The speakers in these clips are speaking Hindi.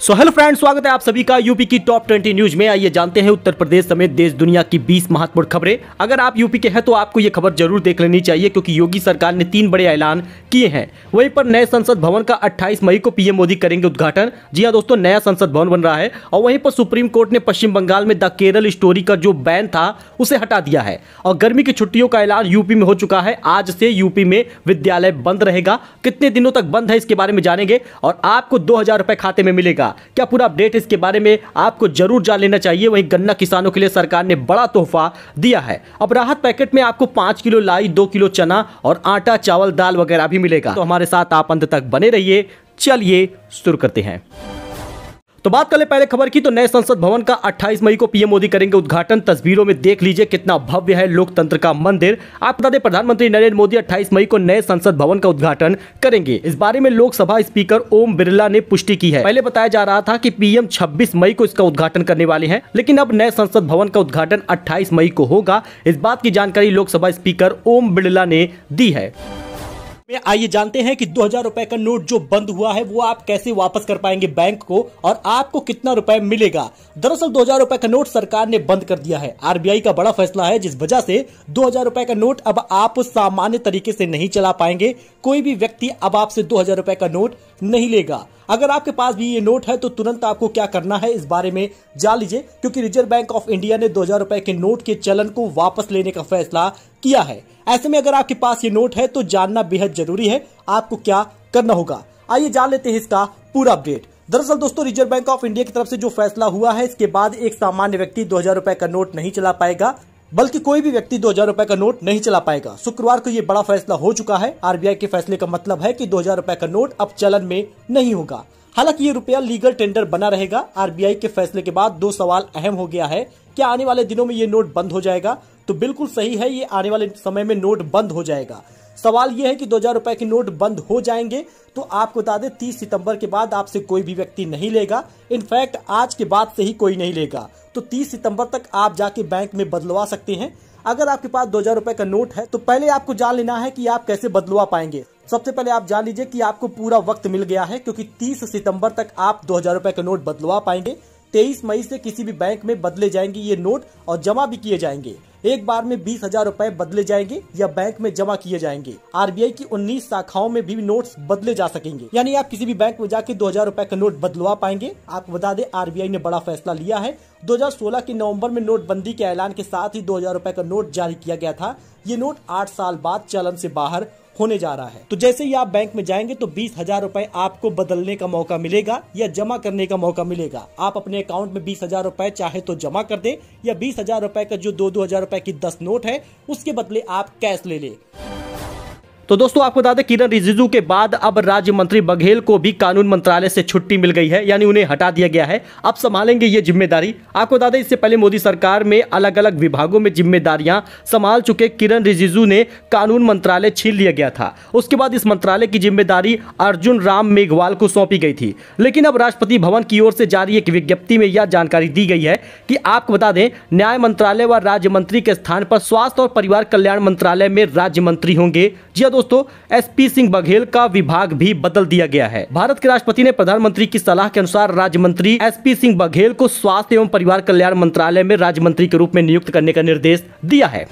सो हेलो फ्रेंड्स, स्वागत है आप सभी का यूपी की टॉप 20 न्यूज में। आइए जानते हैं उत्तर प्रदेश समेत देश दुनिया की 20 महत्वपूर्ण खबरें। अगर आप यूपी के हैं तो आपको ये खबर जरूर देख लेनी चाहिए, क्योंकि योगी सरकार ने 3 बड़े ऐलान किए हैं। वहीं पर नए संसद भवन का 28 मई को पीएम मोदी करेंगे उद्घाटन। जी हां दोस्तों, नया संसद भवन बन रहा है। और वहीं पर सुप्रीम कोर्ट ने पश्चिम बंगाल में द केरल स्टोरी का जो बैन था उसे हटा दिया है। और गर्मी की छुट्टियों का ऐलान यूपी में हो चुका है। आज से यूपी में विद्यालय बंद रहेगा। कितने दिनों तक बंद है इसके बारे में जानेंगे। और आपको 2000 रुपए खाते में मिलेगा क्या, पूरा अपडेट इसके बारे में आपको जरूर जान लेना चाहिए। वहीं गन्ना किसानों के लिए सरकार ने बड़ा तोहफा दिया है। अब राहत पैकेट में आपको 5 किलो लाई, 2 किलो चना और आटा, चावल, दाल वगैरह भी मिलेगा। तो हमारे साथ आप अंत तक बने रहिए। चलिए शुरू करते हैं। तो बात करें पहले खबर की, तो नए संसद भवन का 28 मई को पीएम मोदी करेंगे उद्घाटन। तस्वीरों में देख लीजिए कितना भव्य है लोकतंत्र का मंदिर। आप बता दें, प्रधानमंत्री नरेंद्र मोदी 28 मई को नए संसद भवन का उद्घाटन करेंगे। इस बारे में लोकसभा स्पीकर ओम बिरला ने पुष्टि की है। पहले बताया जा रहा था कि पीएम 26 मई को इसका उद्घाटन करने वाले हैं, लेकिन अब नए संसद भवन का उद्घाटन 28 मई को होगा। इस बात की जानकारी लोकसभा स्पीकर ओम बिरला ने दी है। आइए जानते हैं कि 2000 रुपए का नोट जो बंद हुआ है वो आप कैसे वापस कर पाएंगे बैंक को, और आपको कितना रुपए मिलेगा। दरअसल 2000 रुपए का नोट सरकार ने बंद कर दिया है। आरबीआई का बड़ा फैसला है, जिस वजह से 2000 रुपए का नोट अब आप सामान्य तरीके से नहीं चला पाएंगे। कोई भी व्यक्ति अब आपसे 2000 रुपए का नोट नहीं लेगा। अगर आपके पास भी ये नोट है तो तुरंत आपको क्या करना है इस बारे में जान लीजिए, क्योंकि रिजर्व बैंक ऑफ इंडिया ने 2000 रुपए के नोट के चलन को वापस लेने का फैसला किया है। ऐसे में अगर आपके पास ये नोट है तो जानना बेहद जरूरी है आपको क्या करना होगा। आइए जान लेते हैं इसका पूरा अपडेट। दरअसल दोस्तों, रिजर्व बैंक ऑफ इंडिया की तरफ से जो फैसला हुआ है, इसके बाद एक सामान्य व्यक्ति 2000 रुपए का नोट नहीं चला पाएगा, बल्कि कोई भी व्यक्ति 2000 रुपए का नोट नहीं चला पाएगा। शुक्रवार को यह बड़ा फैसला हो चुका है। आरबीआई के फैसले का मतलब है कि 2000 रुपए का नोट अब चलन में नहीं होगा। हालांकि ये रुपया लीगल टेंडर बना रहेगा। आरबीआई के फैसले के बाद 2 सवाल अहम हो गया है। क्या आने वाले दिनों में ये नोट बंद हो जाएगा? तो बिल्कुल सही है, ये आने वाले समय में नोट बंद हो जाएगा। सवाल यह है कि 2000 रुपए के नोट बंद हो जाएंगे तो आपको बता दें 30 सितंबर के बाद आपसे कोई भी व्यक्ति नहीं लेगा। इनफैक्ट आज के बाद से ही कोई नहीं लेगा। तो 30 सितंबर तक आप जाके बैंक में बदलवा सकते हैं। अगर आपके पास 2000 रुपए का नोट है तो पहले आपको जान लेना है कि आप कैसे बदलवा पाएंगे। सबसे पहले आप जान लीजिए कि आपको पूरा वक्त मिल गया है, क्योंकि 30 सितंबर तक आप 2000 रुपए का नोट बदलवा पाएंगे। 23 मई से किसी भी बैंक में बदले जाएंगे ये नोट और जमा भी किए जाएंगे। एक बार में 20,000 रुपए बदले जाएंगे या बैंक में जमा किए जाएंगे। आरबीआई की 19 शाखाओं में भी नोट्स बदले जा सकेंगे, यानी आप किसी भी बैंक में जाके 2000 रुपए का नोट बदलवा पाएंगे। आपको बता दें, आरबीआई ने बड़ा फैसला लिया है। 2016 के नवंबर में नोटबंदी के ऐलान के साथ ही 2000 रुपए का नोट जारी किया गया था। ये नोट 8 साल बाद चलन से बाहर होने जा रहा है। तो जैसे ही आप बैंक में जाएंगे तो 20,000 रुपए आपको बदलने का मौका मिलेगा या जमा करने का मौका मिलेगा। आप अपने अकाउंट में 20,000 रुपए चाहे तो जमा कर दे, या 20,000 रुपए का जो 2-2 रुपए की 10 नोट है उसके बदले आप कैश ले ले। तो दोस्तों, आपको बता दें, किरण रिजिजू के बाद अब राज्य मंत्री बघेल को भी कानून मंत्रालय से छुट्टी मिल गई है, यानी उन्हें हटा दिया गया है। अब संभालेंगे ये जिम्मेदारी। आपको बता दें, इससे पहले मोदी सरकार में अलग अलग विभागों में जिम्मेदारियां संभाल चुके किरण रिजिजू ने कानून मंत्रालय छीन लिया गया था। उसके बाद इस मंत्रालय की जिम्मेदारी अर्जुन राम मेघवाल को सौंपी गई थी। लेकिन अब राष्ट्रपति भवन की ओर से जारी एक विज्ञप्ति में यह जानकारी दी गई है कि आपको बता दें, न्याय मंत्रालय व राज्य मंत्री के स्थान पर स्वास्थ्य और परिवार कल्याण मंत्रालय में राज्य मंत्री होंगे। जी दोस्तों, एसपी सिंह बघेल का विभाग भी बदल दिया गया है। भारत के राष्ट्रपति ने प्रधानमंत्री की सलाह के अनुसार राज्य मंत्री एसपी सिंह बघेल को स्वास्थ्य एवं परिवार कल्याण मंत्रालय में राज्य मंत्री के रूप में नियुक्त करने का निर्देश दिया है।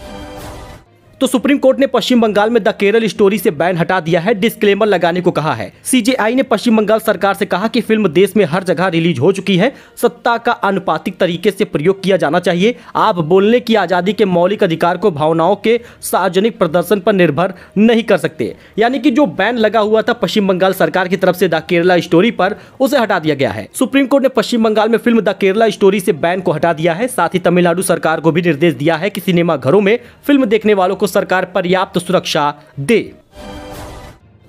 तो सुप्रीम कोर्ट ने पश्चिम बंगाल में द केरल स्टोरी से बैन हटा दिया है। डिस्क्लेमर लगाने को कहा है। सीजेआई ने पश्चिम बंगाल सरकार से कहा कि फिल्म देश में हर जगह रिलीज हो चुकी है। सत्ता का अनुपातिक तरीके से प्रयोग किया जाना चाहिए। आप बोलने की आजादी के मौलिक अधिकार को भावनाओं के सार्वजनिक प्रदर्शन पर निर्भर नहीं कर सकते। यानी कि जो बैन लगा हुआ था पश्चिम बंगाल सरकार की तरफ से द केरला स्टोरी पर, उसे हटा दिया गया है। सुप्रीम कोर्ट ने पश्चिम बंगाल में फिल्म द केरला स्टोरी से बैन को हटा दिया है। साथ ही तमिलनाडु सरकार को भी निर्देश दिया है कि सिनेमा घरों में फिल्म देखने वालों को सरकार पर्याप्त सुरक्षा दे।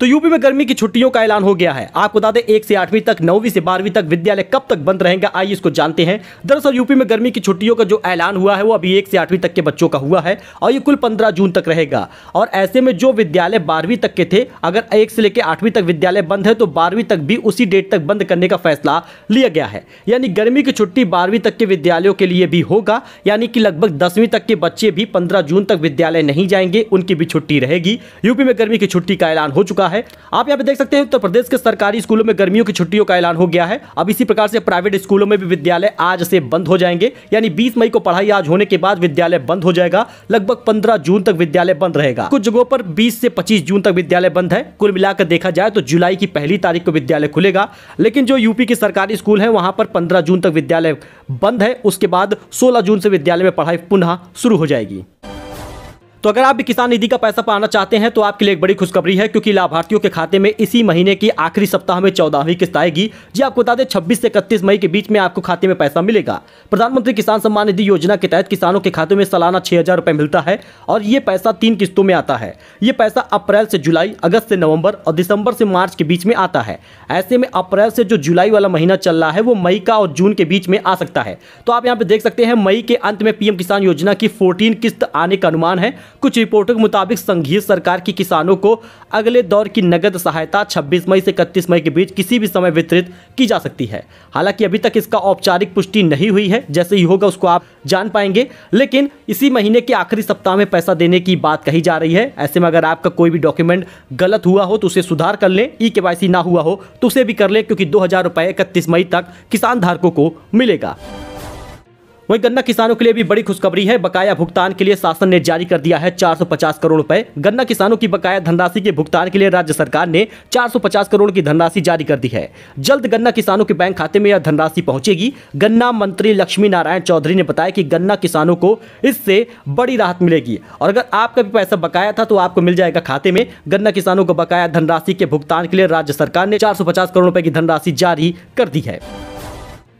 तो यूपी में गर्मी की छुट्टियों का ऐलान हो गया है। आपको बता दें, 1 से 8वीं तक, 9वीं से 12वीं तक विद्यालय कब तक बंद रहेंगे, आइए इसको जानते हैं। दरअसल यूपी में गर्मी की छुट्टियों का जो ऐलान हुआ है वो अभी 1 से 8वीं तक के बच्चों का हुआ है और ये कुल 15 जून तक रहेगा। और ऐसे में जो विद्यालय 12वीं तक के थे, अगर 1 से लेकर 8वीं तक विद्यालय बंद है तो 12वीं तक भी उसी डेट तक बंद करने का फैसला लिया गया है। यानी गर्मी की छुट्टी 12वीं तक के विद्यालयों के लिए भी होगा, यानी कि लगभग 10वीं तक के बच्चे भी 15 जून तक विद्यालय नहीं जाएंगे, उनकी भी छुट्टी रहेगी। यूपी में गर्मी की छुट्टी का ऐलान हो चुका है। आप यहाँ पे देख सकते हैं उत्तर प्रदेश के सरकारी स्कूलों में गर्मियों की छुट्टियों का ऐलान हो गया है। अब इसी प्रकार से प्राइवेट स्कूलों में भी विद्यालय आज से बंद हो जाएंगे, यानी 20 मई को पढ़ाई आज होने के बाद विद्यालय बंद हो जाएगा। लगभग 15 जून तक विद्यालय बंद रहेगा। कुछ जगहों पर 20 से 25 जून तक विद्यालय बंद है। कुल मिलाकर देखा जाए तो जुलाई की पहली तारीख को विद्यालय खुलेगा, लेकिन जो यूपी के सरकारी स्कूल है वहां पर 15 जून तक विद्यालय बंद है। उसके बाद 16 जून से विद्यालय में पढ़ाई पुनः शुरू हो जाएगी। तो अगर आप भी किसान निधि का पैसा पाना चाहते हैं तो आपके लिए एक बड़ी खुशखबरी है, क्योंकि लाभार्थियों के खाते में इसी महीने की आखिरी सप्ताह में 14वीं किस्त आएगी। जी आपको बता दें 26 से 31 मई के बीच में आपको खाते में पैसा मिलेगा। प्रधानमंत्री किसान सम्मान निधि योजना के तहत किसानों के खाते में सालाना 6,000 रुपए मिलता है और ये पैसा 3 किस्तों में आता है। ये पैसा अप्रैल से जुलाई, अगस्त से नवंबर और दिसंबर से मार्च के बीच में आता है। ऐसे में अप्रैल से जो जुलाई वाला महीना चल रहा है वो मई का और जून के बीच में आ सकता है। तो आप यहाँ पे देख सकते हैं मई के अंत में पीएम किसान योजना की 14 किस्त आने का अनुमान है। कुछ रिपोर्टों के मुताबिक संघीय सरकार की किसानों को अगले दौर की नगद सहायता 26 मई से 31 मई के बीच किसी भी समय वितरित की जा सकती है। हालांकि अभी तक इसका औपचारिक पुष्टि नहीं हुई है, जैसे ही होगा उसको आप जान पाएंगे, लेकिन इसी महीने के आखिरी सप्ताह में पैसा देने की बात कही जा रही है। ऐसे में अगर आपका कोई भी डॉक्यूमेंट गलत हुआ हो तो उसे सुधार कर लें, ई-केवाईसी ना हुआ हो तो उसे भी कर लें, क्योंकि 2,000 रुपए 31 मई तक किसान धारकों को मिलेगा। वहीं गन्ना किसानों के लिए भी बड़ी खुशखबरी है। बकाया भुगतान के लिए शासन ने जारी कर दिया है 450 करोड़ रुपए। गन्ना किसानों की बकाया धनराशि के भुगतान के लिए राज्य सरकार ने 450 करोड़ की धनराशि जारी कर दी है। जल्द गन्ना किसानों के बैंक खाते में यह धनराशि पहुंचेगी। गन्ना मंत्री लक्ष्मी नारायण चौधरी ने बताया कि गन्ना किसानों को इससे बड़ी राहत मिलेगी और अगर आपका भी पैसा बकाया था तो आपको मिल जाएगा खाते में। गन्ना किसानों को बकाया धनराशि के भुगतान के लिए राज्य सरकार ने 450 करोड़ रुपए की धनराशि जारी कर दी है।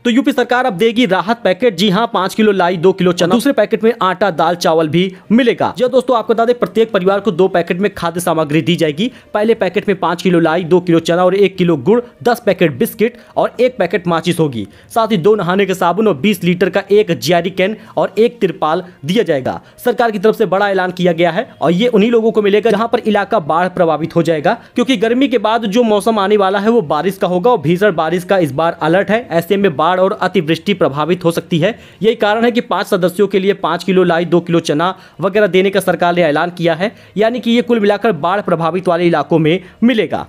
तो यूपी सरकार अब देगी राहत पैकेट। जी हां, 5 किलो लाई, 2 किलो चना, दूसरे पैकेट में आटा, दाल, चावल भी मिलेगा। जी दोस्तों, आपको बता दें प्रत्येक परिवार को 2 पैकेट में खाद्य सामग्री दी जाएगी। पहले पैकेट में 5 किलो लाई, 2 किलो चना और 1 किलो गुड़, 10 पैकेट बिस्किट और 1 पैकेट माचिस होगी। साथ ही 2 नहाने के साबुन और 20 लीटर का 1 जैरी कैन और 1 तिरपाल दिया जाएगा। सरकार की तरफ से बड़ा ऐलान किया गया है और ये उन्हीं लोगों को मिलेगा जहां पर इलाका बाढ़ प्रभावित हो जाएगा, क्योंकि गर्मी के बाद जो मौसम आने वाला है वो बारिश का होगा और भीषण बारिश का इस बार अलर्ट है। ऐसे में बाढ़ और अतिवृष्टि प्रभावित हो सकती है। यही कारण है कि 5 सदस्यों के लिए 5 किलो लाई, 2 किलो चना वगैरह देने का सरकार ने ऐलान किया है, यानी कि ये कुल मिलाकर बाढ़ प्रभावित वाले इलाकों में मिलेगा।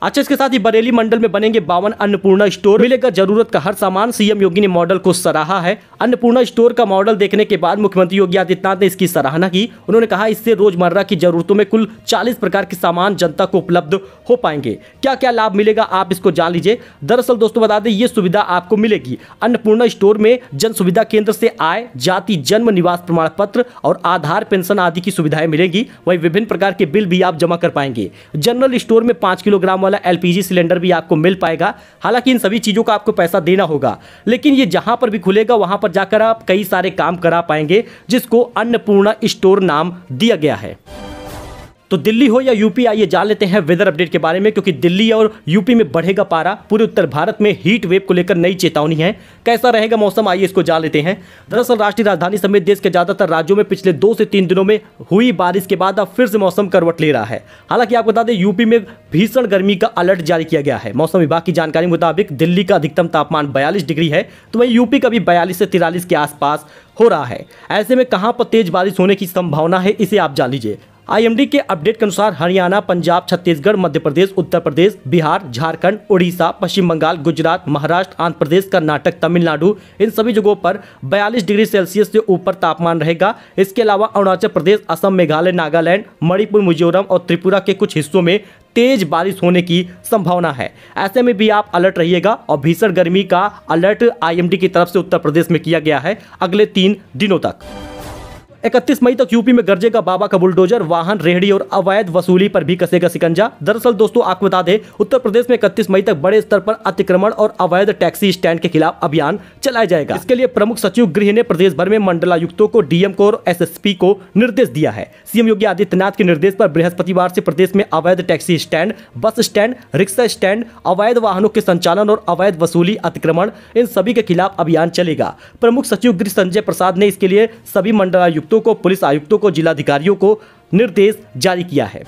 अच्छा, इसके साथ ही बरेली मंडल में बनेंगे 52 अन्नपूर्णा स्टोर। मिलेगा जरूरत का हर सामान। सीएम योगी ने मॉडल को सराहा है। अन्नपूर्णा स्टोर का मॉडल देखने के बाद मुख्यमंत्री योगी आदित्यनाथ ने इसकी सराहना की। उन्होंने कहा इससे रोजमर्रा की जरूरतों में कुल 40 प्रकार के सामान जनता को उपलब्ध हो पाएंगे। क्या क्या लाभ मिलेगा आप इसको जान लीजिए। दरअसल दोस्तों बता दें ये सुविधा आपको मिलेगी। अन्नपूर्णा स्टोर में जन सुविधा केंद्र से आय, जाति, जन्म, निवास प्रमाण पत्र और आधार, पेंशन आदि की सुविधाएं मिलेंगी। वहीं विभिन्न प्रकार के बिल भी आप जमा कर पाएंगे। जनरल स्टोर में 5 किलोग्राम वाला एलपीजी सिलेंडर भी आपको मिल पाएगा। हालांकि इन सभी चीजों का आपको पैसा देना होगा, लेकिन ये जहां पर भी खुलेगा वहां पर जाकर आप कई सारे काम करा पाएंगे, जिसको अन्नपूर्णा स्टोर नाम दिया गया है। तो दिल्ली हो या यूपी, आइए जान लेते हैं वेदर अपडेट के बारे में, क्योंकि दिल्ली और यूपी में बढ़ेगा पारा। पूरे उत्तर भारत में हीट वेव को लेकर नई चेतावनी है। कैसा रहेगा मौसम, आइए इसको जान लेते हैं। दरअसल राष्ट्रीय राजधानी समेत देश के ज्यादातर राज्यों में पिछले 2 से 3 दिनों में हुई बारिश के बाद अब फिर से मौसम करवट ले रहा है। हालांकि आपको बता दें यूपी में भीषण गर्मी का अलर्ट जारी किया गया है। मौसम विभाग की जानकारी के मुताबिक दिल्ली का अधिकतम तापमान 42 डिग्री है, तो वहीं यूपी का भी 42 से 43 के आसपास हो रहा है। ऐसे में कहां पर तेज बारिश होने की संभावना है इसे आप जान लीजिए। आईएमडी के अपडेट के अनुसार हरियाणा, पंजाब, छत्तीसगढ़, मध्य प्रदेश, उत्तर प्रदेश, बिहार, झारखंड, उड़ीसा, पश्चिम बंगाल, गुजरात, महाराष्ट्र, आंध्र प्रदेश, कर्नाटक, तमिलनाडु, इन सभी जगहों पर 42 डिग्री सेल्सियस से ऊपर तापमान रहेगा। इसके अलावा अरुणाचल प्रदेश, असम, मेघालय, नागालैंड, मणिपुर, मिजोरम और त्रिपुरा के कुछ हिस्सों में तेज बारिश होने की संभावना है। ऐसे में भी आप अलर्ट रहिएगा और भीषण गर्मी का अलर्ट आईएमडी की तरफ से उत्तर प्रदेश में किया गया है अगले 3 दिनों तक। 31 मई तक यूपी में गरजेगा बाबा का बुलडोजर। वाहन, रेहड़ी और अवैध वसूली पर भी कसेगा शिकंजा। दरअसल दोस्तों आपको बता दें उत्तर प्रदेश में 31 मई तक बड़े स्तर पर अतिक्रमण और अवैध टैक्सी स्टैंड के खिलाफ अभियान चलाया जाएगा। इसके लिए प्रमुख सचिव गृह ने प्रदेश भर में मंडलायुक्तों को, डीएम को और एसएसपी को निर्देश दिया है। सीएम योगी आदित्यनाथ के निर्देश पर बृहस्पतिवार से प्रदेश में अवैध taxi stand, bus stand, rickshaw stand, अवैध वाहनों के संचालन और अवैध वसूली, अतिक्रमण, इन सभी के खिलाफ अभियान चलेगा। प्रमुख सचिव गृह संजय प्रसाद ने इसके लिए सभी मंडलायुक्तों को, पुलिस आयुक्तों को, जिलाधिकारियों को निर्देश जारी किया है।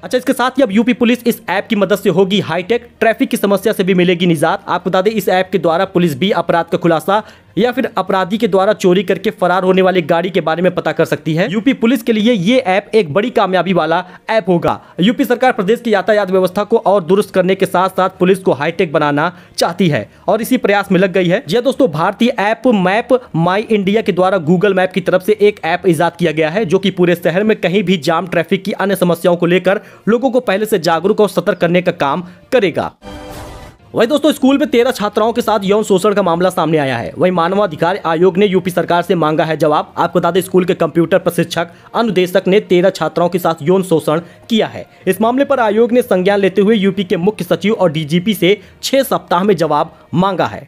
अच्छा, इसके साथ ही अब यूपी पुलिस इस ऐप की मदद से होगी हाईटेक। ट्रैफिक की समस्या से भी मिलेगी निजात। आपको बता दें इस ऐप के द्वारा पुलिस भी अपराध का खुलासा या फिर अपराधी के द्वारा चोरी करके फरार होने वाली गाड़ी के बारे में पता कर सकती है। यूपी पुलिस के लिए ये ऐप एक बड़ी कामयाबी वाला ऐप होगा। यूपी सरकार प्रदेश की यातायात व्यवस्था को और दुरुस्त करने के साथ साथ पुलिस को हाईटेक बनाना चाहती है और इसी प्रयास में लग गई है। जी दोस्तों, भारतीय ऐप मैप माई इंडिया के द्वारा गूगल मैप की तरफ से एक ऐप इजाद किया गया है जो कि पूरे शहर में कहीं भी जाम, ट्रैफिक की अन्य समस्याओं को लेकर लोगों को पहले से जागरूक और सतर्क करने का काम करेगा। वही दोस्तों, स्कूल में 13 छात्राओं के साथ यौन शोषण का मामला सामने आया है। वही मानवाधिकार आयोग ने यूपी सरकार से मांगा है जवाब। आपको बता दें, स्कूल के कंप्यूटर प्रशिक्षक अनुदेशक ने 13 छात्राओं के साथ यौन शोषण किया है। इस मामले पर आयोग ने संज्ञान लेते हुए यूपी के मुख्य सचिव और डीजीपी से 6 सप्ताह में जवाब मांगा है।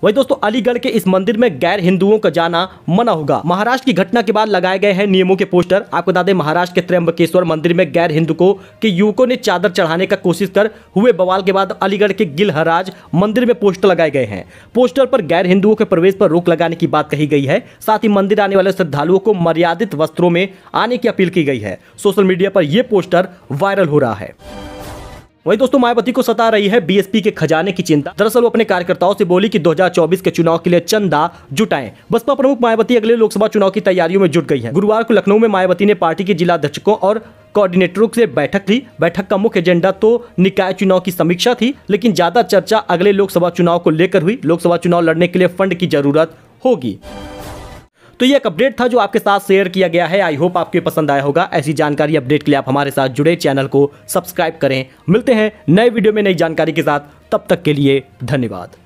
वही दोस्तों, अलीगढ़ के इस मंदिर में गैर हिंदुओं का जाना मना होगा। महाराष्ट्र की घटना के बाद लगाए गए हैं नियमों के पोस्टर। आपको बता दें, महाराष्ट्र के त्र्यंबकेश्वर मंदिर में गैर हिंदुओं के युवकों ने चादर चढ़ाने का कोशिश कर हुए बवाल के बाद अलीगढ़ के गिलहराज मंदिर में पोस्टर लगाए गए हैं। पोस्टर पर गैर हिंदुओं के प्रवेश पर रोक लगाने की बात कही गई है। साथ ही मंदिर आने वाले श्रद्धालुओं को मर्यादित वस्त्रों में आने की अपील की गई है। सोशल मीडिया पर यह पोस्टर वायरल हो रहा है। वही दोस्तों, मायावती को सता रही है बीएसपी के खजाने की चिंता। दरअसल वो अपने कार्यकर्ताओं से बोली कि 2024 के चुनाव के लिए चंदा जुटाएं। बसपा प्रमुख मायावती अगले लोकसभा चुनाव की तैयारियों में जुट गई है। गुरुवार को लखनऊ में मायावती ने पार्टी के जिला अध्यक्षों और कोऑर्डिनेटरों से बैठक ली। बैठक का मुख्य एजेंडा तो निकाय चुनाव की समीक्षा थी, लेकिन ज्यादा चर्चा अगले लोकसभा चुनाव को लेकर हुई। लोकसभा चुनाव लड़ने के लिए फंड की जरूरत होगी। तो ये एक अपडेट था जो आपके साथ शेयर किया गया है। आई होप आपको पसंद आया होगा। ऐसी जानकारी अपडेट के लिए आप हमारे साथ जुड़े, चैनल को सब्सक्राइब करें। मिलते हैं नए वीडियो में नई जानकारी के साथ। तब तक के लिए धन्यवाद।